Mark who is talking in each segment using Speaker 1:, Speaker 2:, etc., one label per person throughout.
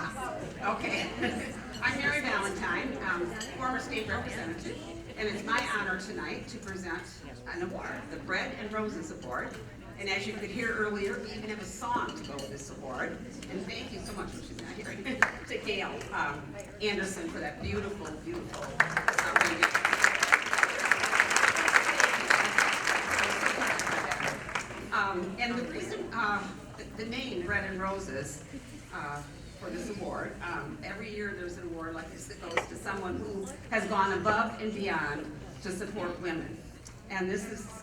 Speaker 1: Okay. I'm Mary Valentine, former state representative, and it's my honor tonight to present an award, the Bread and Roses Award. And as you could hear earlier, we even have a song to go with this award. And thank you so much, when she's not here, to Gail Anderson for that beautiful, beautiful reading. And the reason, the name Bread and Roses for this award, every year there's an award like this that goes to someone who has gone above and beyond to support women. And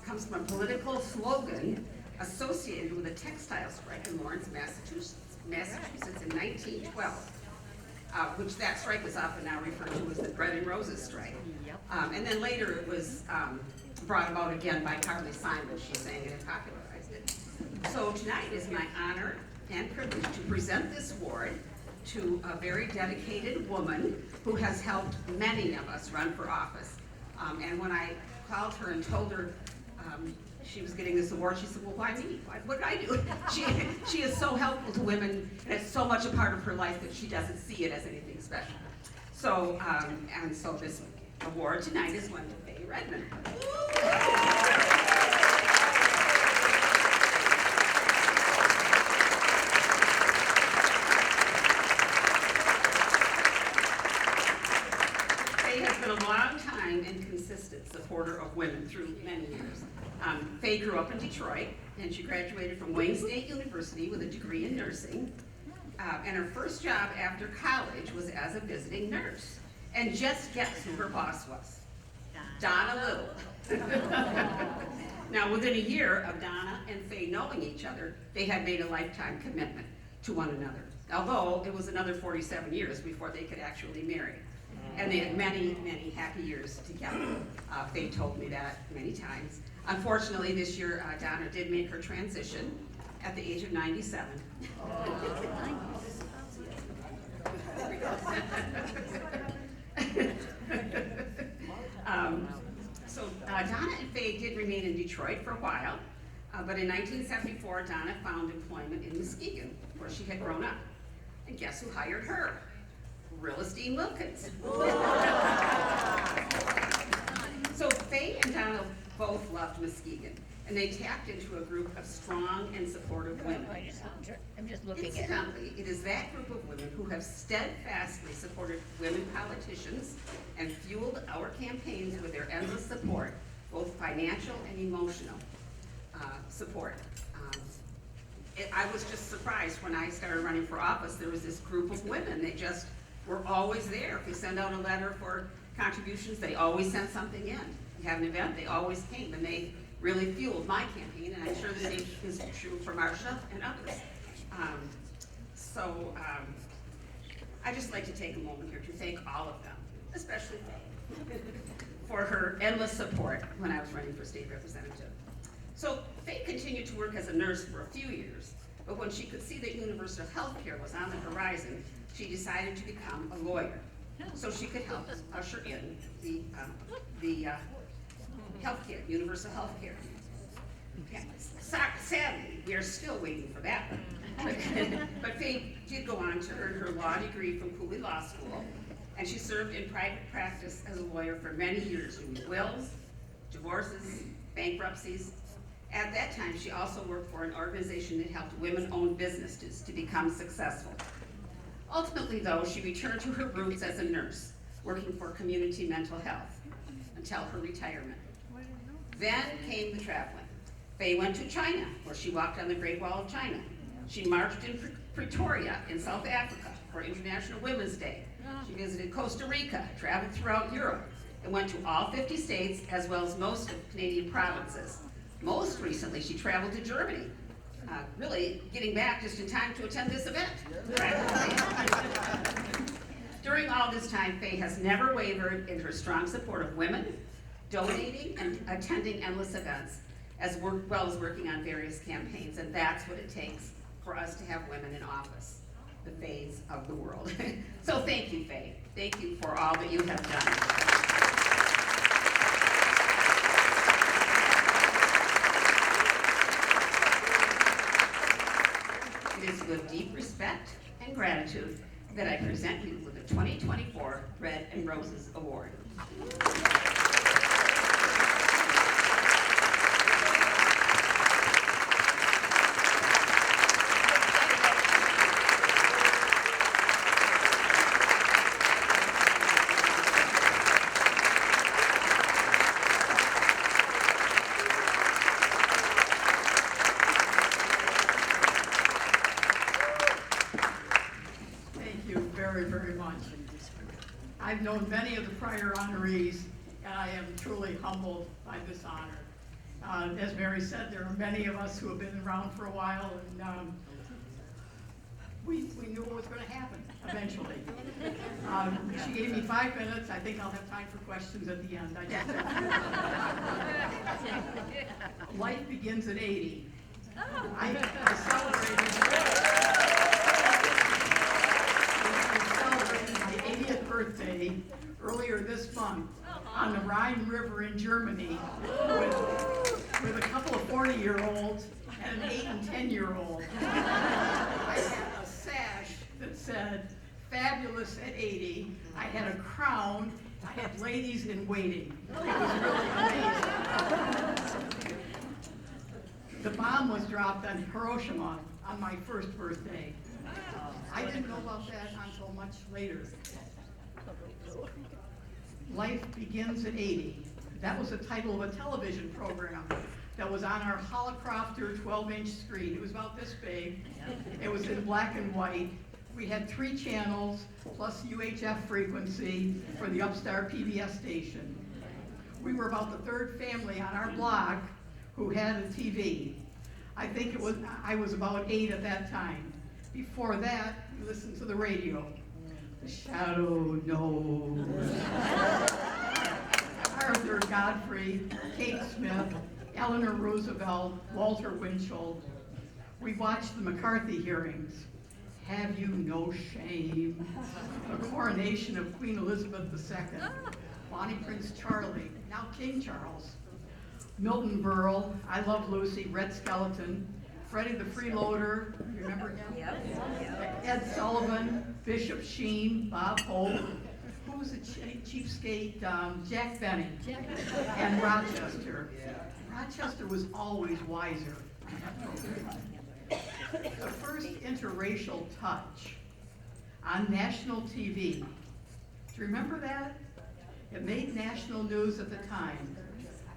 Speaker 1: comes from a political slogan associated with a textile strike in Lawrence, Massachusetts in 1912, which that strike was often now referred to as the Bread and Roses strike. And then later it was brought about again by Carly Simon. She sang it and popularized it. So tonight is my honor and privilege to present this award to a very dedicated woman who has helped many of us run for office. And when I called her and told her she was getting this award, she said, well, why me? What did I do? She is so helpful to women, and it's so much a part of her life that she doesn't see it as anything special. So, and so this award tonight is going to Faye Redmond. Faye has been a long time and consistent supporter of women through many years. Faye grew up in Detroit, and she graduated from Wayne State University with a degree in nursing. And her first job after college was as a visiting nurse. And just guess who her boss was? Donna Little. Now, within a year of Donna and Faye knowing each other, they had made a lifetime commitment to one another. Although it was another 47 years before they could actually marry. And they had many, many happy years together. Faye told me that many times. Unfortunately, this year, Donna did make her transition at the age of 97. So Donna and Faye did remain in Detroit for a while, but in 1974, Donna found employment in Muskegon, where she had grown up. And guess who hired her? Ernestine Wilkins. So Faye and Donna both loved Muskegon, and they tapped into a group of strong and supportive women.
Speaker 2: I'm just looking at it.
Speaker 1: Incidentally, it is that group of women who have steadfastly supported women politicians and fueled our campaigns with their endless support, both financial and emotional support. I was just surprised when I started running for office. There was this group of women. They just were always there. If we send out a letter for contributions, they always sent something in. We have an event, they always came, and they really fueled my campaign, and I'm sure the same is true for Marcia and others. I'd just like to take a moment here to thank all of them, especially Faye, for her endless support when I was running for state representative. So Faye continued to work as a nurse for a few years, but when she could see that universal health care was on the horizon, she decided to become a lawyer so she could help usher in the health care, universal health care. Okay. Sadly, we are still waiting for that one. But Faye did go on to earn her law degree from Cooley Law School, and she served in private practice as a lawyer for many years, doing wills, divorces, bankruptcies. At that time, she also worked for an organization that helped women-owned businesses to become successful. Ultimately, though, she returned to her roots as a nurse, working for community mental health until her retirement. Then came the traveling. Faye went to China, where she walked on the Great Wall of China. She marched in Pretoria in South Africa for International Women's Day. She visited Costa Rica, traveled throughout Europe, and went to all 50 states as well as most of Canadian provinces. Most recently, she traveled to Germany, really getting back just in time to attend this event. During all this time, Faye has never wavered in her strong support of women, donating and attending endless events, as well as working on various campaigns, and that's what it takes for us to have women in office, the Fays of the world. So thank you, Faye. Thank you for all that you have done. It is with deep respect and gratitude that I present you with the 2024 Red and Roses Award.
Speaker 3: Very, very much. I've known many of the prior honorees, and I am truly humbled by this honor. As Mary said, there are many of us who have been around for a while, and we knew what was going to happen eventually. She gave me 5 minutes. I think I'll have time for questions at the end. Life begins at 80. I celebrated my 80th birthday earlier this month on the Rhine River in Germany with a couple of 40-year-olds and an 8 and 10-year-old. I had a sash that said, "Fabulous at 80." I had a crown. I had ladies in waiting. It was really amazing. The bomb was dropped on Hiroshima on my first birthday. I didn't know about that until much later. Life Begins at 80. That was the title of a television program that was on our Holocrofter 12-inch screen. It was about this big. It was in black and white. We had 3 channels plus UHF frequency for the upstart PBS station. We were about the 3rd family on our block who had a TV. I was about 8 at that time. Before that, we listened to the radio. The Shadow Knows. Arthur Godfrey, Kate Smith, Eleanor Roosevelt, Walter Winchell. We watched the McCarthy hearings. Have You No Shame? The coronation of Queen Elizabeth II. Bonnie Prince Charlie, now King Charles. Milton Berle, I Love Lucy, Red Skeleton. Freddie the Freeloader, you remember him? Yep. Ed Sullivan, Bishop Sheen, Bob Hope. Who was the cheapskate? Jack Benny. And Rochester. Rochester was always wiser. The first interracial touch on national TV. Do you remember that? It made national news at the time.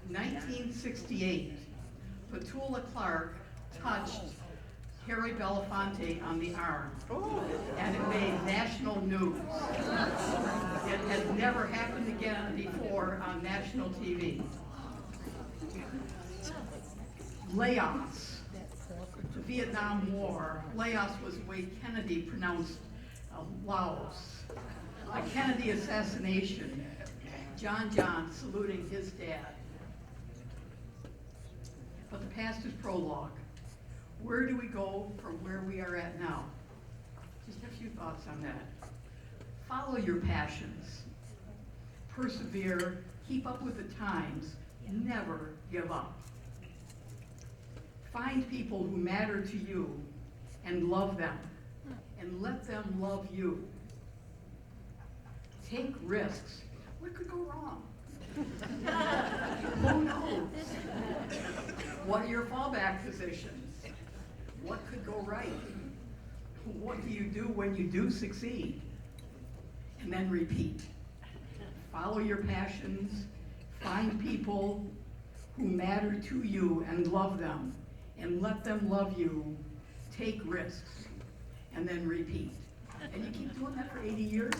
Speaker 3: 1968, Petula Clark touched Harry Belafonte on the arm, and it made national news. It had never happened again before on national TV. Laos, the Vietnam War. Laos was the way Kennedy pronounced Laos. A Kennedy assassination. John saluting his dad. But the past is prologue. Where do we go from where we are at now? Just a few thoughts on that. Follow your passions. Persevere. Keep up with the times. Never give up. Find people who matter to you and love them. And let them love you. Take risks. What could go wrong? Who knows? What are your fallback positions? What could go right? What do you do when you do succeed? And then repeat. Follow your passions. Find people who matter to you and love them. And let them love you. Take risks. And then repeat. And you keep doing that for 80 years?